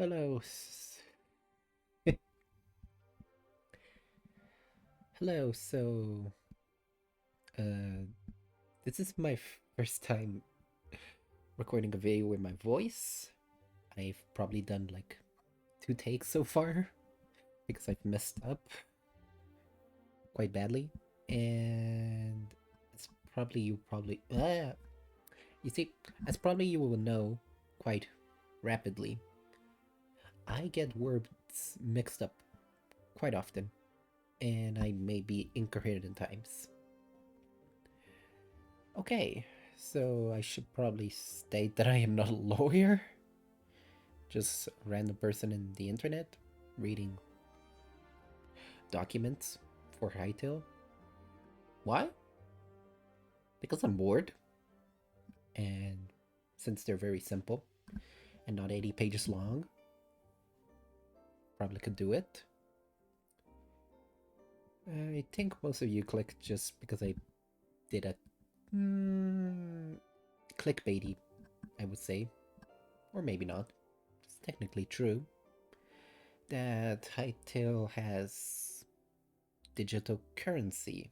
Hello. Hello. Uh, this is my first time recording a video with my voice. I've probably done like 2 takes so far because I've messed up quite badly, and it's probably you see, as probably you will know quite rapidly, I get words mixed up quite often, and I may be incoherent in times. Okay, so I should probably state that I am not a lawyer, just a random person in the internet reading documents for Hytale. Why? Because I'm bored, and since they're very simple and not 80 pages long, probably could do it. I think most of you clicked just because I did a clickbaity, I would say, or maybe not. It's technically true that Hytale has digital currency.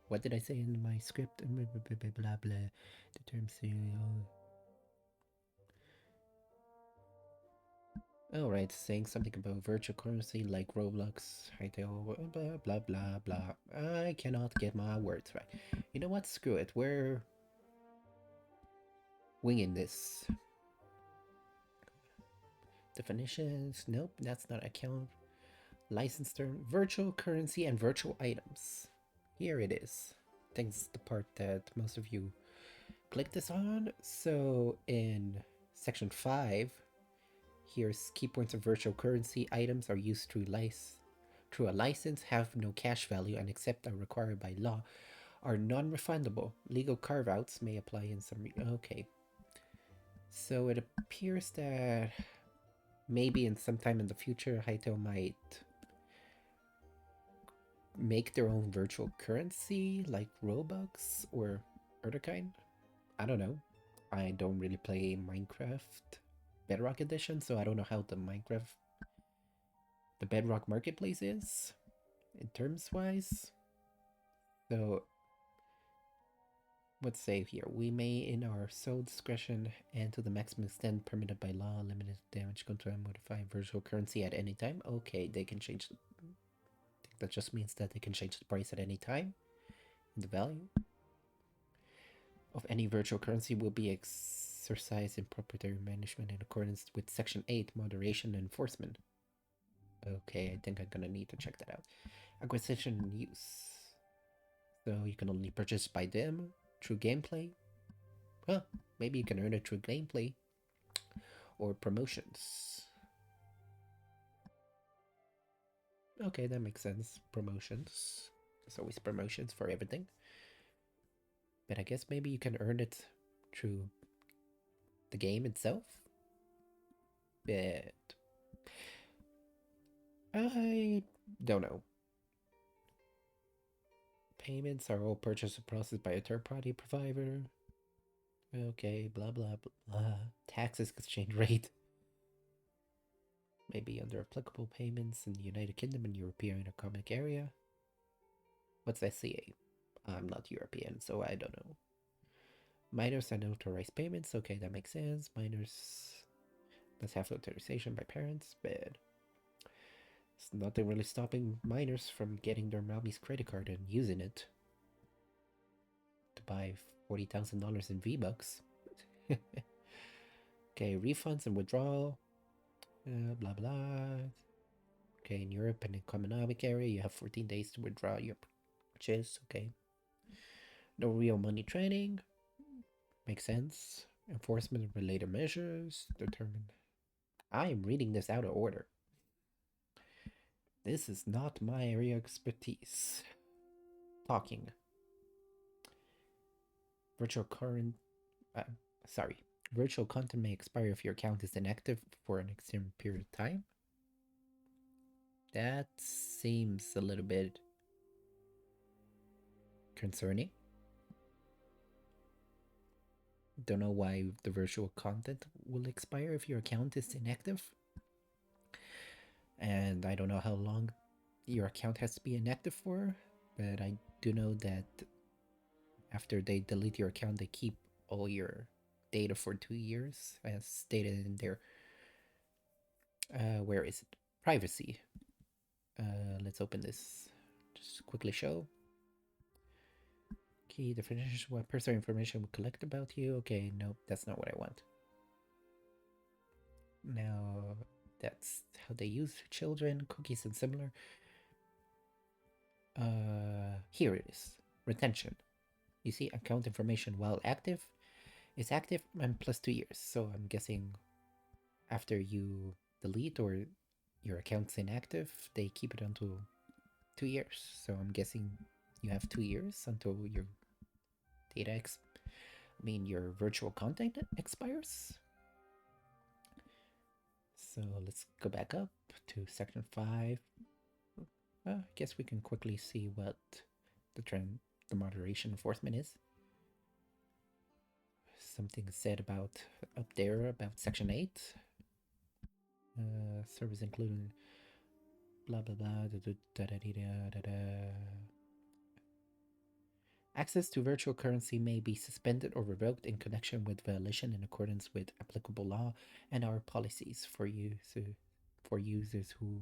What did I say in my script? Blah blah blah. The term serial. Alright, saying something about virtual currency like Roblox, Hytale, blah blah blah blah. I cannot get my words right. You know what? Screw it. We're winging this. Definitions. Nope, that's not account. License term. Virtual currency and virtual items. Here it is. I think it's the part that most of you click this on. So in section 5, here's key points of virtual currency. Items are used through a license, have no cash value, and except are required by law, are non-refundable. Legal carve-outs may apply in some... Okay. So it appears that maybe in some time in the future, Hytale might make their own virtual currency like Robux or other kind. I don't know. I don't really play Minecraft Bedrock Edition, so I don't know how the Bedrock Marketplace is in terms wise. So let's say here we may, in our sole discretion and to the maximum extent permitted by law, limited damage control and modify virtual currency at any time. Okay, they can change. I think that just means that they can change the price at any time. The value of any virtual currency will be exercised in proprietary management in accordance with Section 8, Moderation and Enforcement. Okay, I think I'm gonna need to check that out. Acquisition and use. So you can only purchase by them through gameplay. Well, maybe you can earn it through gameplay or promotions. Okay, that makes sense. Promotions. There's always promotions for everything. But I guess maybe you can earn it through the game itself. But I don't know. Payments are all purchased processed by a third-party provider. Okay, blah blah blah. Taxes exchange rate. Maybe under applicable payments in the United Kingdom and European Economic Area. What's SCA? I'm not European, so I don't know. Minors and authorized payments. Okay, that makes sense. Minors must have authorization by parents, but it's nothing really stopping minors from getting their mommy's credit card and using it to buy $40,000 in V-Bucks. Okay, refunds and withdrawal. Blah blah. Okay, in Europe and economic area, you have 14 days to withdraw your purchase. Okay. No real money trading. Makes sense. Enforcement of related measures. Determined. I am reading this out of order. This is not my area of expertise. Talking. Virtual current. Uh, sorry. Virtual content may expire if your account is inactive for an extended period of time. That seems a little bit concerning. Don't know why the virtual content will expire if your account is inactive. And I don't know how long your account has to be inactive for, but I do know that after they delete your account, they keep all your data for 2 years, as stated in their where is it? Privacy. Let's open this. Just quickly show. Key definition: what personal information we collect about you. Okay, nope, that's not what I want. Now, that's how they use children, cookies, and similar. Here it is. Retention. You see, account information while active is active and plus 2 years. So I'm guessing after you delete or your account's inactive, they keep it until 2 years. So I'm guessing you have 2 years until your data your virtual content expires. So let's go back up to section 5. I guess we can quickly see what the moderation enforcement is. Something said about up there about section 8. Service including blah blah blah da, da, da, da, da, da. Access to virtual currency may be suspended or revoked in connection with violation in accordance with applicable law and our policies for users who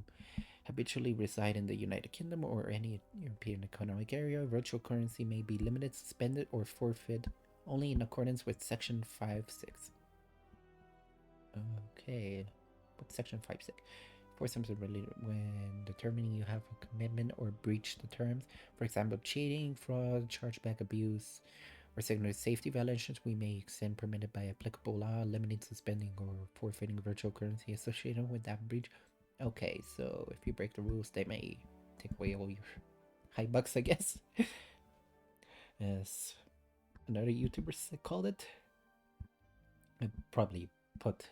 habitually reside in the United Kingdom or any European Economic Area. Virtual currency may be limited, suspended, or forfeit only in accordance with Section 5.6. Okay, what's Section 5.6? For something related when determining you have a commitment or breach the terms, for example, cheating, fraud, chargeback abuse, or signal safety violations, we may extend permitted by applicable law, limiting, suspending, or forfeiting virtual currency associated with that breach. Okay, so if you break the rules, they may take away all your high bucks, I guess. As another YouTuber called it. I probably put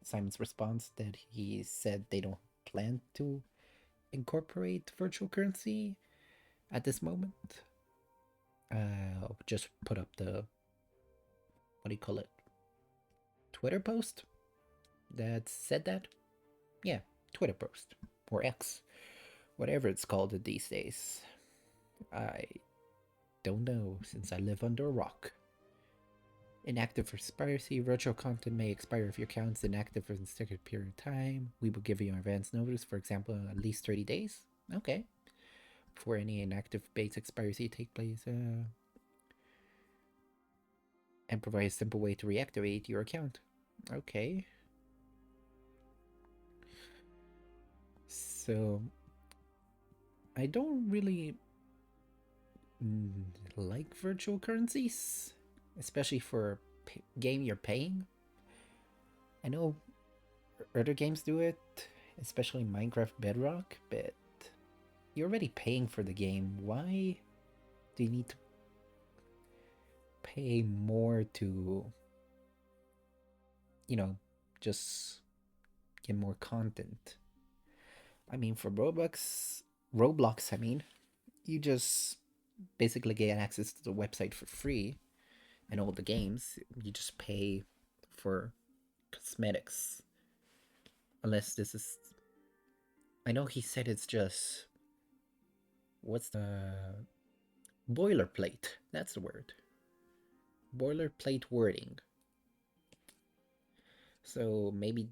Simon's response that he said they don't plan to incorporate virtual currency at this moment. I'll just put up the, what do you call it, Twitter post that said that. Yeah, Twitter post or X, whatever it's called these days. I don't know since I live under a rock. Inactive for expiry. Virtual content may expire if your account's inactive for a specific period of time. We will give you an advance notice, for example, at least 30 days. Okay. Before any inactive base expiry take place. And provide a simple way to reactivate your account. Okay. So, I don't really like virtual currencies, especially for a game you're paying. I know other games do it, especially Minecraft Bedrock, but you're already paying for the game. Why do you need to pay more to, just get more content? I mean, for Roblox, you just basically get access to the website for free and all the games. You just pay for cosmetics. Unless this is. I know he said it's just. What's the. Boilerplate. That's the word. Boilerplate wording. So maybe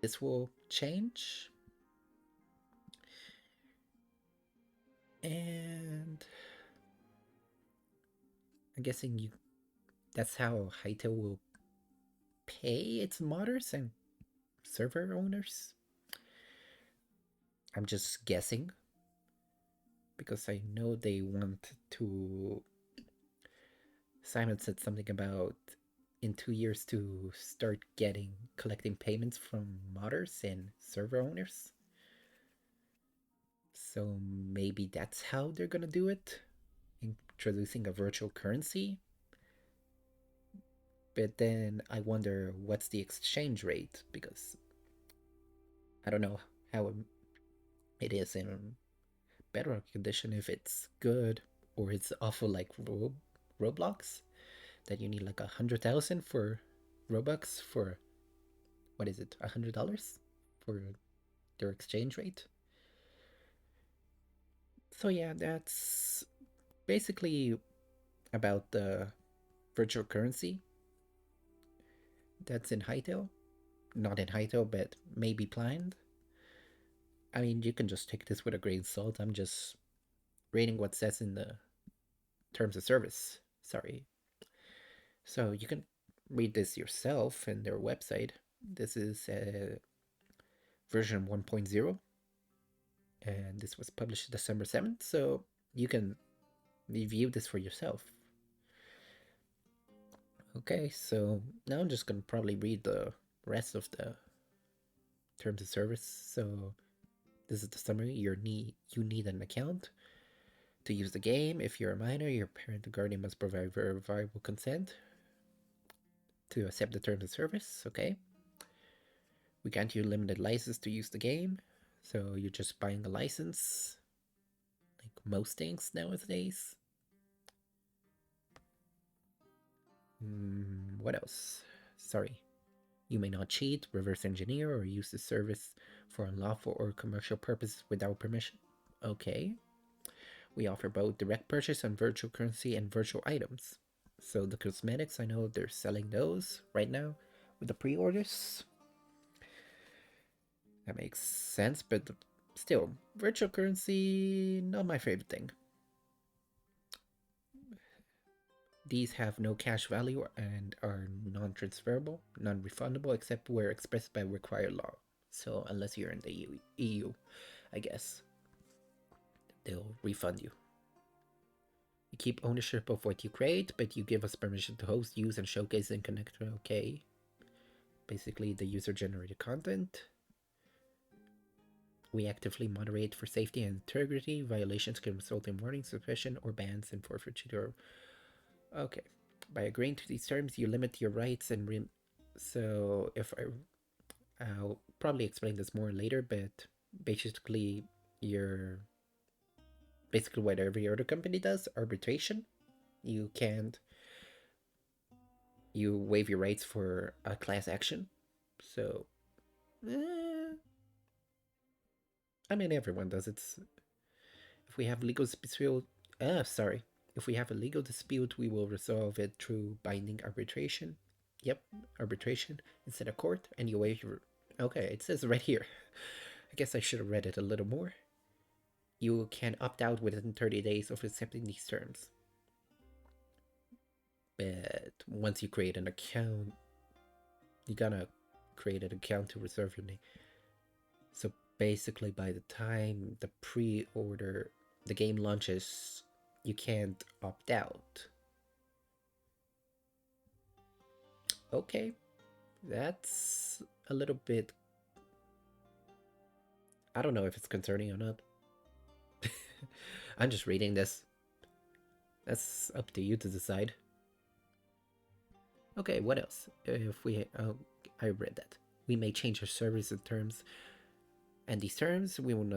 this will change. And I'm guessing that's how Hytale will pay its modders and server owners. I'm just guessing because I know they want to. Simon said something about in 2 years to start collecting payments from modders and server owners. So maybe that's how they're gonna do it, introducing a virtual currency. But then I wonder what's the exchange rate, because I don't know how it is in better condition if it's good, or it's awful like Roblox, that you need like 100,000 for Robux for, what is it, $100 for their exchange rate. So yeah, that's basically about the virtual currency that's in Hytale. Not in Hytale, but maybe planned. I mean, you can just take this with a grain of salt. I'm just reading what says in the terms of service. Sorry. So you can read this yourself in their website. This is version 1.0, and this was published December 7th, so you can review this for yourself. Okay, so now I'm just gonna probably read the rest of the terms of service. So this is the summary. You need an account to use the game. If you're a minor, your parent or guardian must provide verifiable consent to accept the terms of service. Okay. We grant you limited license to use the game. So you're just buying a license, like most things nowadays. What else? Sorry. You may not cheat, reverse engineer, or use the service for unlawful or commercial purposes without permission. Okay. We offer both direct purchase on virtual currency and virtual items. So the cosmetics, I know they're selling those right now with the pre-orders. That makes sense, but still, virtual currency, not my favorite thing. These have no cash value and are non-transferable, non-refundable, except where expressed by required law. So unless you're in the EU, I guess they'll refund you. You keep ownership of what you create, but you give us permission to host, use, and showcase and connect. Okay. Basically, the user-generated content. We actively moderate for safety and integrity. Violations can result in warning, suspension, or bans and forfeiture. Okay. By agreeing to these terms, you limit your rights and so if I'll probably explain this more later, but basically you're basically what every other company does, arbitration. You can't you waive your rights for a class action. So I mean everyone does it. If we have legal dispute, sorry. If we have a legal dispute, we will resolve it through binding arbitration. Yep, arbitration instead of court, and you waive your. Okay, it says right here. I guess I should have read it a little more. You can opt out within 30 days of accepting these terms. But once you create an account, you gotta create an account to reserve your name. So basically, by the time the pre-order, the game launches, you can't opt out. Okay, that's a little bit. I don't know if it's concerning or not. I'm just reading this. That's up to you to decide. Okay, what else? If we, I read that. We may change our service terms, and these terms we will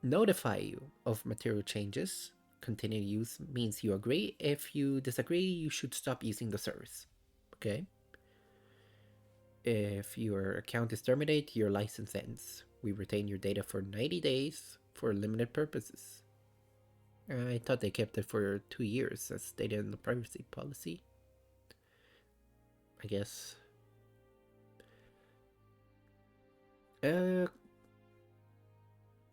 notify you of material changes. Continued use means you agree. If you disagree, you should stop using the service. Okay? If your account is terminated, your license ends. We retain your data for 90 days for limited purposes. I thought they kept it for 2 years as stated in the privacy policy. I guess.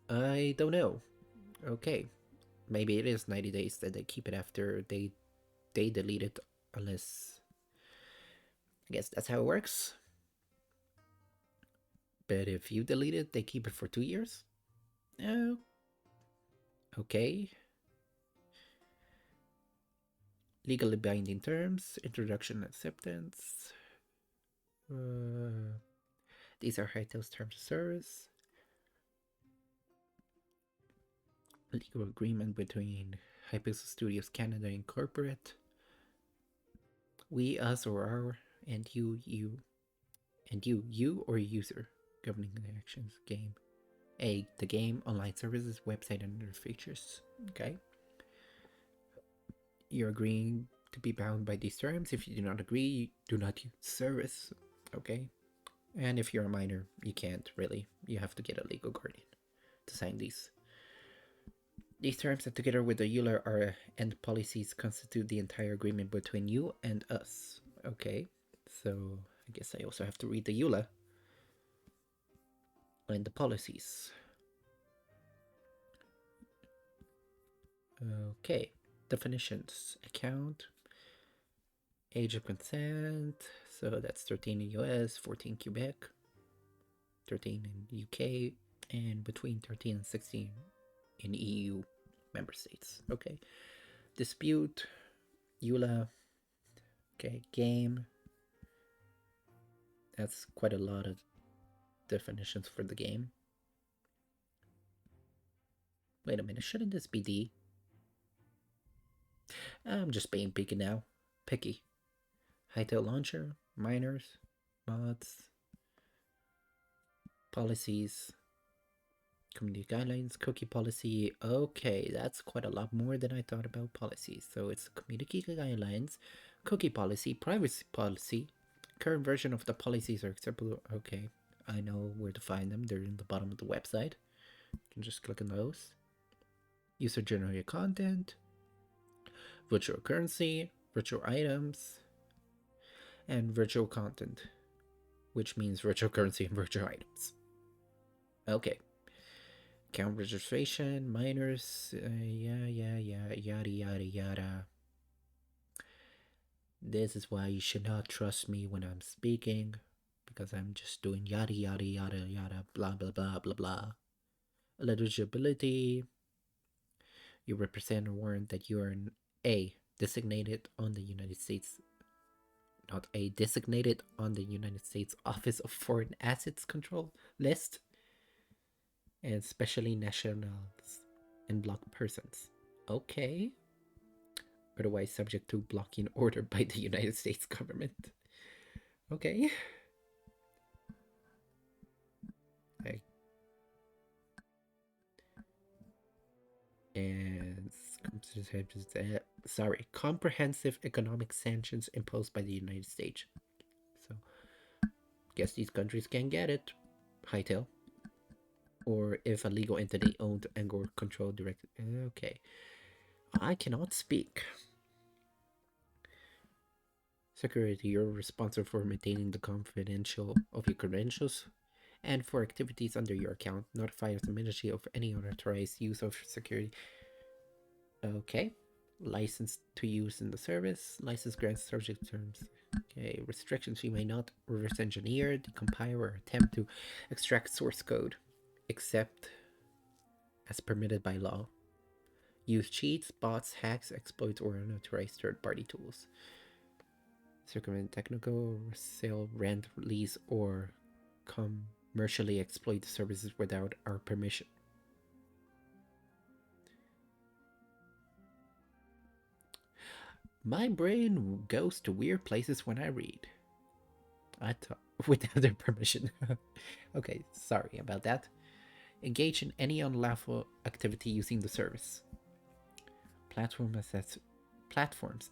I don't know. Okay. Maybe it is 90 days that they keep it after they delete it, unless I guess that's how it works. But if you delete it, they keep it for 2 years. Okay. Legally binding terms, introduction acceptance. These are Hytale's terms of service. Legal agreement between Hypixel Studios Canada Incorporate. We, us, or our, and you or user governing the actions game. A. The game, online services, website, and other features. Okay. You're agreeing to be bound by these terms. If you do not agree, do not use service. Okay. And if you're a minor, you can't really. You have to get a legal guardian to sign these. These terms, together with the EULA are and policies, constitute the entire agreement between you and us. Okay, so I guess I also have to read the EULA and the policies. Okay, definitions: account, age of consent. So that's 13 in US, 14 Quebec, 13 in UK, and between 13 and 16 in EU member states. Okay, dispute, EULA. Okay, game. That's quite a lot of definitions for the game. Wait a minute, shouldn't this be D? I'm just being picky now. Picky. Hytale launcher, miners, mods, policies, community guidelines, cookie policy. Okay, that's quite a lot more than I thought about policies. So it's community guidelines, cookie policy, privacy policy. Current version of the policies are acceptable. Okay, I know where to find them. They're in the bottom of the website. You can just click on those. User generated content, virtual currency, virtual items, and virtual content, which means virtual currency and virtual items. Okay. Account registration, minors, yada yada yada. This is why you should not trust me when I'm speaking, because I'm just doing yada yada yada yada, blah blah blah blah blah. Eligibility. You represent a warrant that you are an A, designated on the United States, not A, designated on the United States Office of Foreign Assets Control list, and especially nationals and blocked persons. Okay. Otherwise subject to blocking order by the United States government. Okay. I, and comprehensive economic sanctions imposed by the United States. So, guess these countries can get it. Hytale. Or if a legal entity owned and or controlled directly. Okay. I cannot speak. Security, you're responsible for maintaining the confidential of your credentials and for activities under your account. Notify the ministry of any unauthorized use of security. Okay. License to use in the service. License grants subject terms. Okay. Restrictions: you may not reverse engineer, decompile, or attempt to extract source code except as permitted by law. Use cheats, bots, hacks, exploits, or unauthorized third-party tools. Circumvent technical, sale, rent, lease, or commercially exploit the services without our permission. My brain goes to weird places when I read. I thought without their permission. Okay, sorry about that. Engage in any unlawful activity using the service. Platforms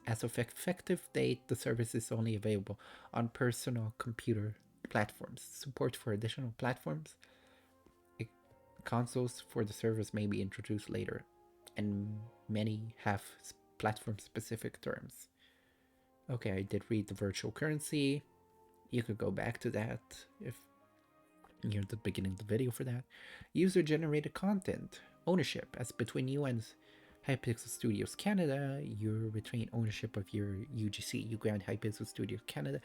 as of effective date, the service is only available on personal computer platforms. Support for additional platforms, consoles for the service may be introduced later, and many have platform specific terms. Okay, I did read the virtual currency. You could go back to that if you're at the beginning of the video for that. User generated content ownership as between you and Hypixel Studios Canada. You retain ownership of your UGC. You grant Hypixel Studios Canada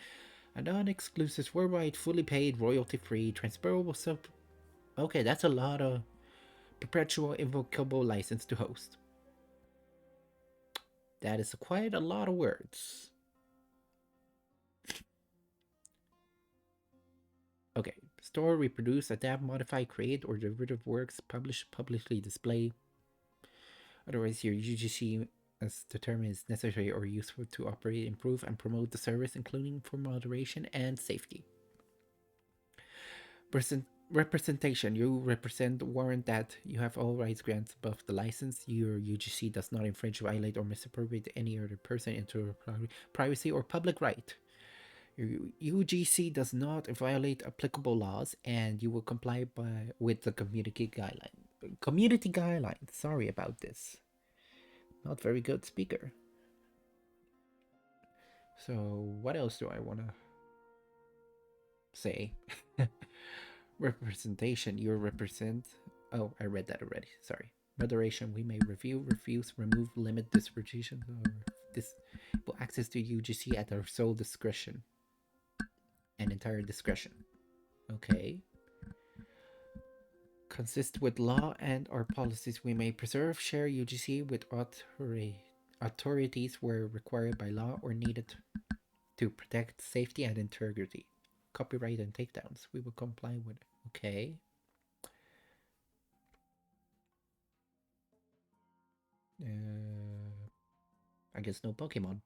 a non-exclusive, worldwide, fully paid, royalty-free, transferable sub. Okay, that's a lot of perpetual invocable license to host. That is quite a lot of words. Okay, store, reproduce, adapt, modify, create, or derivative works, publish, publicly display. Otherwise, your UGC as determined is necessary or useful to operate, improve, and promote the service, including for moderation and safety. Representation. You represent warrant that you have all rights granted above the license. Your UGC does not infringe, violate, or misappropriate any other person into privacy or public right. Your UGC does not violate applicable laws, and you will comply with the community guideline. Community guidelines. Sorry about this. Not very good speaker. So what else do I want to say? Representation. You represent. Oh, I read that already. Sorry. Moderation. We may review, refuse, remove, limit distribution, or disable access to UGC at our sole discretion and entire discretion. Okay. Consist with law and our policies. We may preserve, share UGC with authorities where required by law or needed to protect safety and integrity. Copyright and takedowns. We will comply with it. Okay. I guess no Pokemon.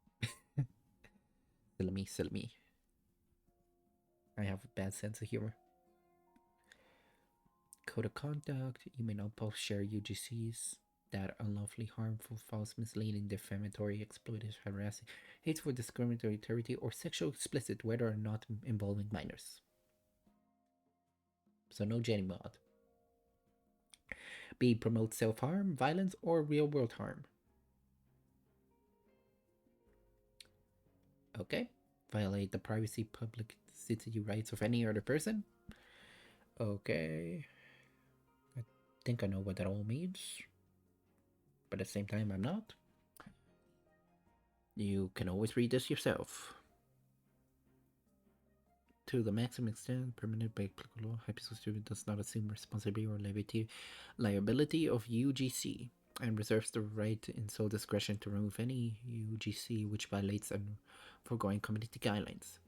Silly me, silly me. I have a bad sense of humor. Code of conduct. You may not post, share UGCs that unlawfully harmful, false, misleading, defamatory, exploitative, harassing, hateful, discriminatory, territory, or sexual explicit, whether or not involving minors. So no Jenny mod. B. Promote self-harm, violence, or real-world harm. Okay. Violate the privacy, public city rights of any other person. Okay. I think I know what that all means. But at the same time, I'm not. You can always read this yourself. To the maximum extent permitted by applicable law, Hypixel Studio does not assume responsibility or liability of UGC and reserves the right in sole discretion to remove any UGC which violates the foregoing community guidelines.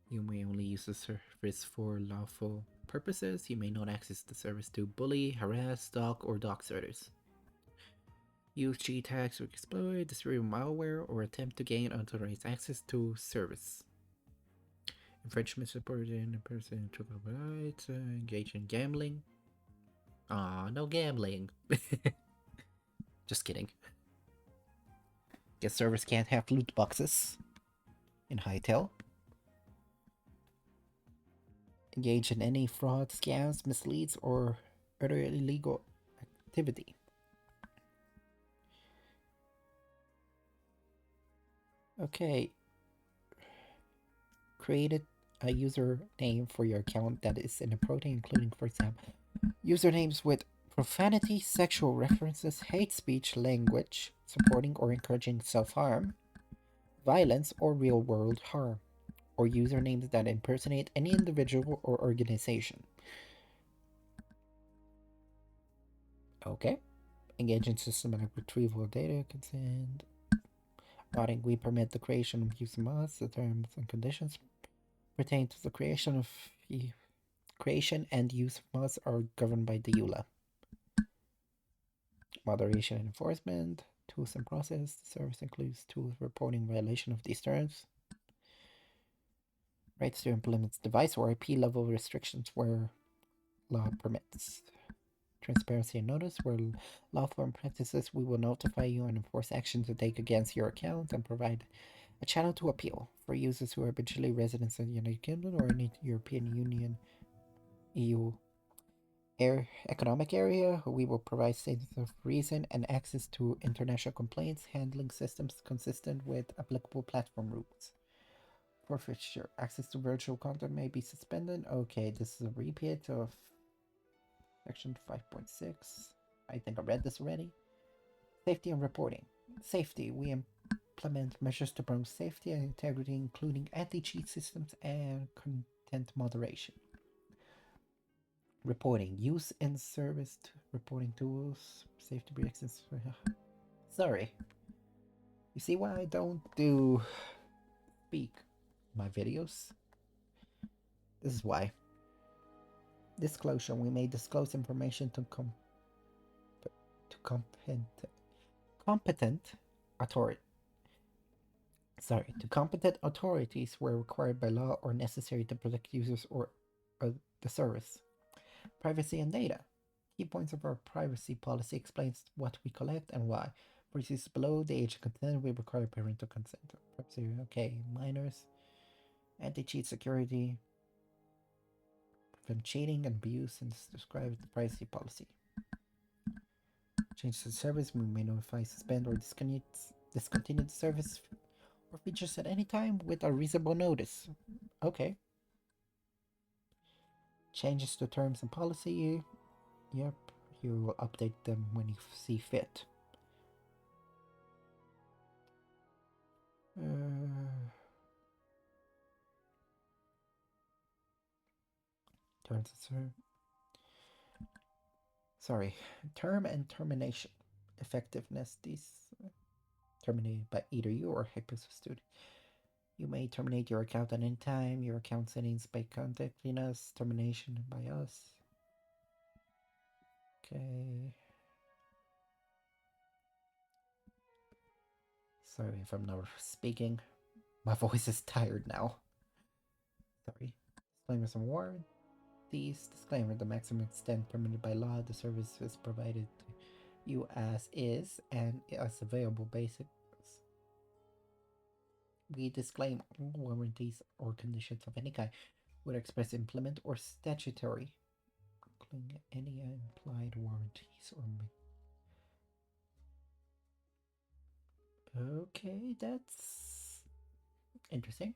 You may only use the service for lawful purposes. You may not access the service to bully, harass, stalk, or dox others. Use cheat tags to exploit, distribute malware, or attempt to gain unauthorized access to service. Infringement supported in a person took up rights, engage in gambling. No gambling. Just kidding. Guess servers can't have loot boxes in Hytale. Engage in any fraud, scams, misleads, or other illegal activity. Okay. Created a username for your account that is inappropriate, including, for example, usernames with profanity, sexual references, hate speech, language, supporting or encouraging self-harm, violence, or real-world harm, or usernames that impersonate any individual or organization. Okay. Engage in systematic retrieval of data, consent. Modding, we permit the creation of user mods. The terms and conditions pertain to the creation and use of mods are governed by the EULA. Moderation and enforcement, tools and process. The service includes tools reporting violation of these terms. Rights to implement device or IP level restrictions where law permits. Transparency and notice, where lawful practices, we will notify you and enforce action to take against your account and provide a channel to appeal for users who are habitually residents of the United Kingdom or any European Union EU economic area. We will provide statements of reason and access to international complaints handling systems consistent with applicable platform rules. Forfeiture. Access to virtual content may be suspended. Okay, this is a repeat of section 5.6. I think I read this already. Safety and reporting. Safety. We implement measures to promote safety and integrity, including anti-cheat systems and content moderation. Reporting. Use in service reporting tools. Safety reactions. Sorry. You see why I don't do speak my videos? This is why. Disclosure. We may disclose information to competent authority. To competent authorities where required by law or necessary to protect users or or the service. Privacy and data. Key points of our privacy policy explains what we collect and why. For uses below the age of consent, we require parental consent. Privacy, okay, minors. Anti-cheat security. Prevent cheating and abuse and describe the privacy policy. Change the service, we may notify, suspend, or discontinue the service or features at any time with a reasonable notice. Okay. Changes to terms and policy. Yep. You will update them when you see fit. Terms and sorry. Term and termination. Effectiveness. These terminated by either you or Hypos student. You may terminate your account at any time. Your account settings by contacting us. Termination by us. Okay. Sorry if I'm not speaking. My voice is tired now. Sorry. Disclaimers and warranties. Disclaimer: the maximum extent permitted by law. The service is provided to you as is and as available basics. We disclaim all warranties or conditions of any kind, whether express, implement, or statutory, including any implied warranties or. Okay, that's interesting.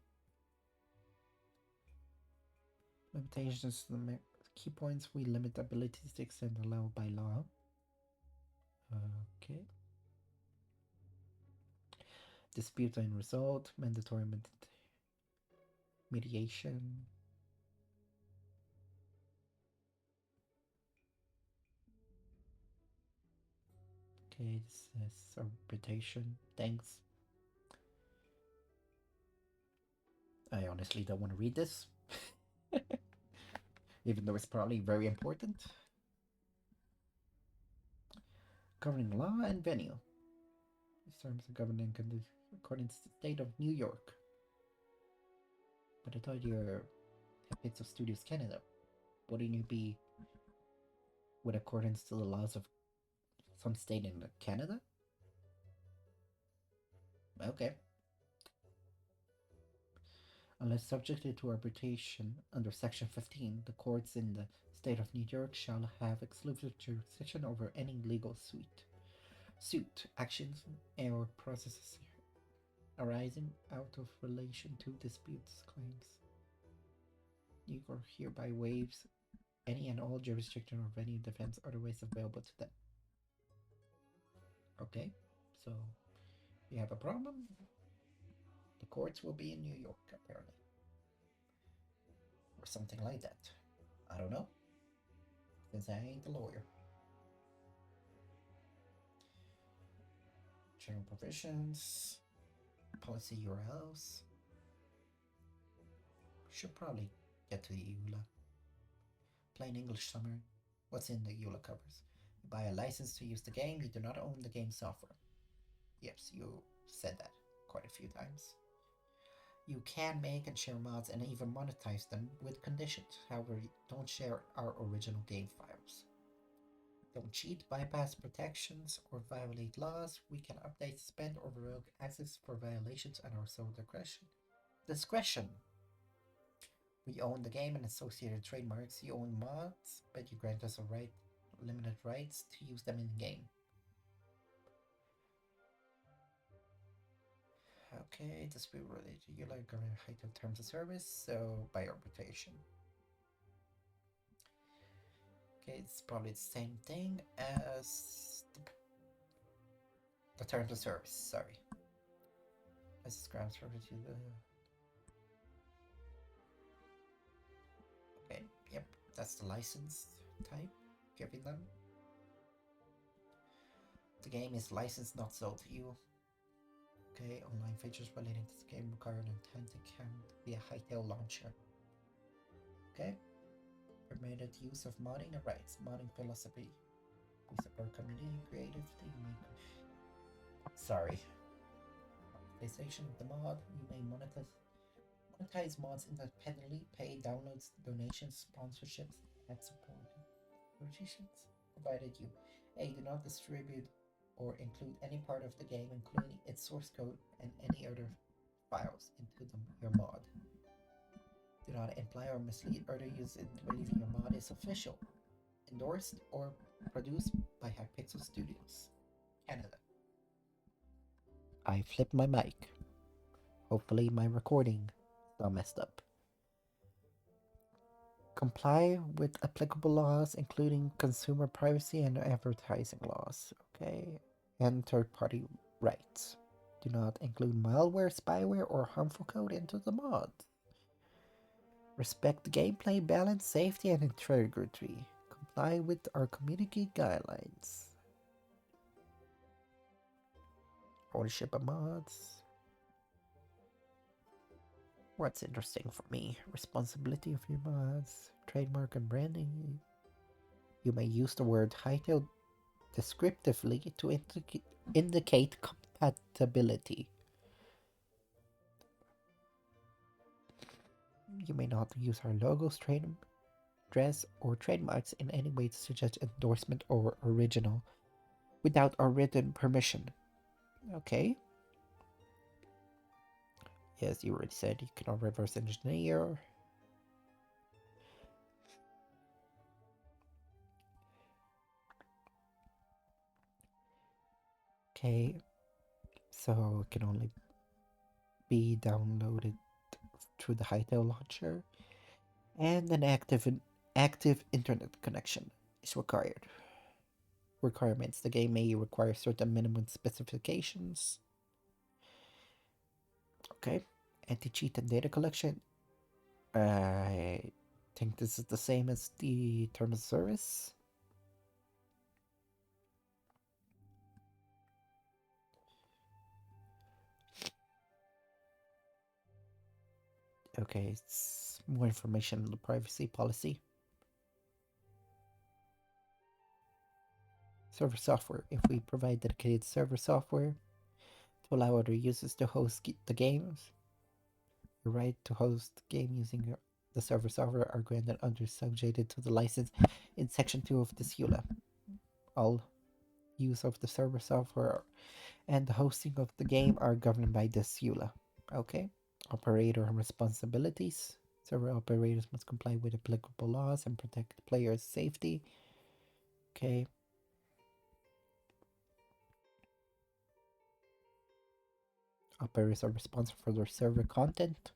Limitations to the key points: we limit abilities to extend allowed by law. Okay. Dispute and result, mandatory mediation. Okay, this is arbitration. Thanks. I honestly don't want to read this, even though it's probably very important. Governing law and venue. These terms are governing according to the state of New York. But I thought you're Pizza Studios Canada. Wouldn't you be with accordance to the laws of some state in Canada? Okay. Unless subjected to arbitration under Section 15, the courts in the state of New York shall have exclusive jurisdiction over any legal suit, actions, or processes arising out of relation to disputes claims. New York hereby waives any and all jurisdiction or venue defense otherwise available to them. Okay, so you have a problem? The courts will be in New York, apparently. Or something like that. I don't know, since I ain't a lawyer. General provisions, policy URLs. Should probably get to the EULA. Plain English summary. What's in the EULA covers? You buy a license to use the game, you do not own the game software. Yes, you said that quite a few times. You can make and share mods and even monetize them with conditions. However, don't share our original game files. Don't cheat, bypass protections, or violate laws. We can update, suspend, or revoke access for violations at our sole discretion. We own the game and associated trademarks. You own mods, but you grant us limited rights to use them in the game. Okay, dispute related to you like government Hytale terms of service, so by arbitration. Okay, it's probably the same thing as the terms of service, sorry. License grants referred to the. Okay, yep, that's the license type given them. The game is licensed, not sold to you. Okay, online features relating to the game require an intent account via Hytale launcher. Okay, permitted use of modding and rights, modding philosophy. We support community creativity. Sorry. PlayStation, the mod, you may monetize Monetize mods independently, pay downloads, donations, sponsorships, and support positions, provided you A. Do not distribute or include any part of the game, including its source code and any other files, into your mod. Do not imply or mislead other users into believing your mod is official, endorsed, or produced by Hypixel Studios, Canada. I flipped my mic. Hopefully, my recording is not messed up. Comply with applicable laws, including consumer privacy and advertising laws, okay? And third party rights. Do not include malware, spyware, or harmful code into the mod. Respect gameplay balance, safety, and integrity. Comply with our community guidelines. Ownership of mods. What's interesting for me? Responsibility of your mods. Trademark and branding. You may use the word Hytale descriptively to indicate compatibility. You may not use our logos, trade dress, or trademarks in any way to suggest endorsement or original without our written permission. Okay. Yes, you already said you cannot reverse engineer. Okay, so it can only be downloaded through the Hytale launcher, and an active internet connection is required. Requirements: the game may require certain minimum specifications. Okay, anti-cheat and data collection. I think this is the same as the terms of service. Okay, it's more information on the privacy policy. Server software. If we provide dedicated server software to allow other users to host the games, your right to host the game using the server software are granted under subjected to the license in Section 2 of the SEULA. All use of the server software and the hosting of the game are governed by the SEULA. Okay. Operator responsibilities. Server operators must comply with applicable laws and protect players' safety. Okay. Operators are responsible for their server content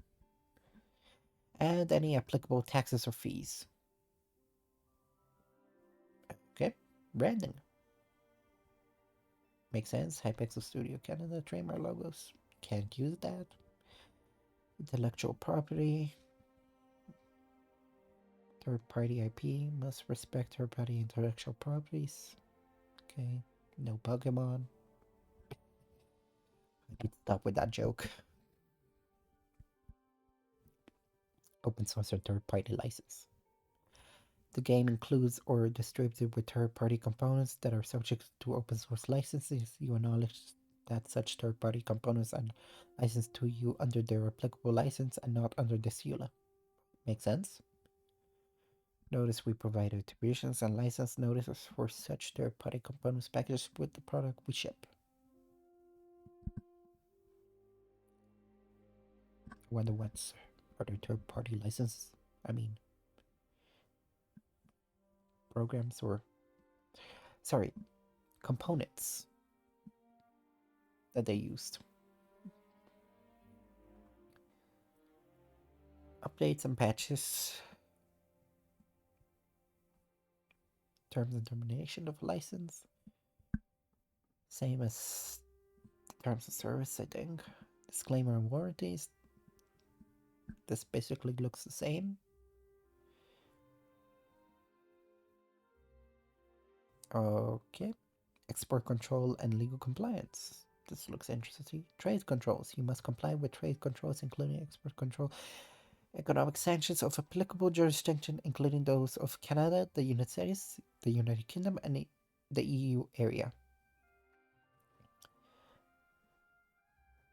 and any applicable taxes or fees. Okay. Branding. Makes sense. Hypixel Studio Canada trademark logos. Can't use that. Intellectual property. Third party IP must respect third party intellectual properties. Okay. No Pokemon. I need to stop with that joke. Open source or third party license. The game includes or distributed with third party components that are subject to open source licenses. You acknowledge that such third party components are licensed to you under their applicable license and not under the SEULA. Make sense? Notice we provide attributions and license notices for such third party components packaged with the product we ship. Whether what's other third party licenses, I mean, programs or, sorry, components that they used. Updates and patches. Terms and termination of license. Same as terms of service, I think. Disclaimer and warranties. This basically looks the same. Okay. Export control and legal compliance. This looks interesting. Trade controls. You must comply with trade controls, including export control, economic sanctions of applicable jurisdiction, including those of Canada, the United States, the United Kingdom, and the EU area.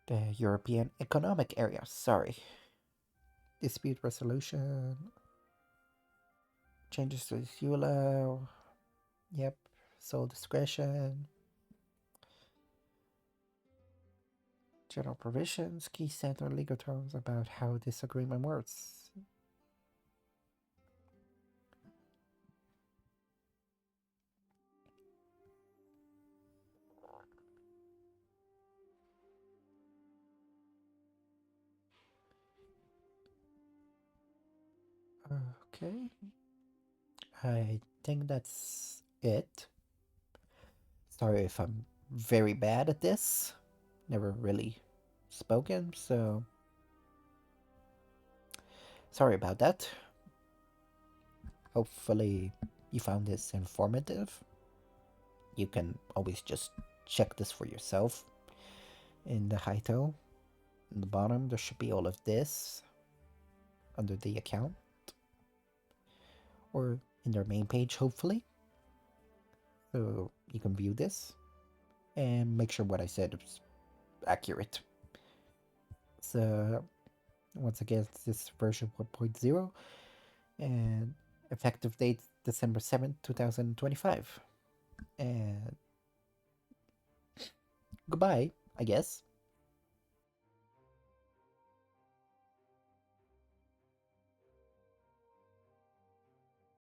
The European Economic Area, sorry. dispute resolution, changes to EULA, yep, sole discretion, general provisions, key standard legal terms about how this agreement works. Okay, I think that's it. Sorry if I'm very bad at this. Never really spoken, so sorry about that. Hopefully, you found this informative. You can always just check this for yourself. In the Hytale, in the bottom, there should be all of this under the account or in their main page, hopefully. So you can view this and make sure what I said is accurate. So, once again, this version 1.0 and effective date December 7th, 2025. And goodbye, I guess.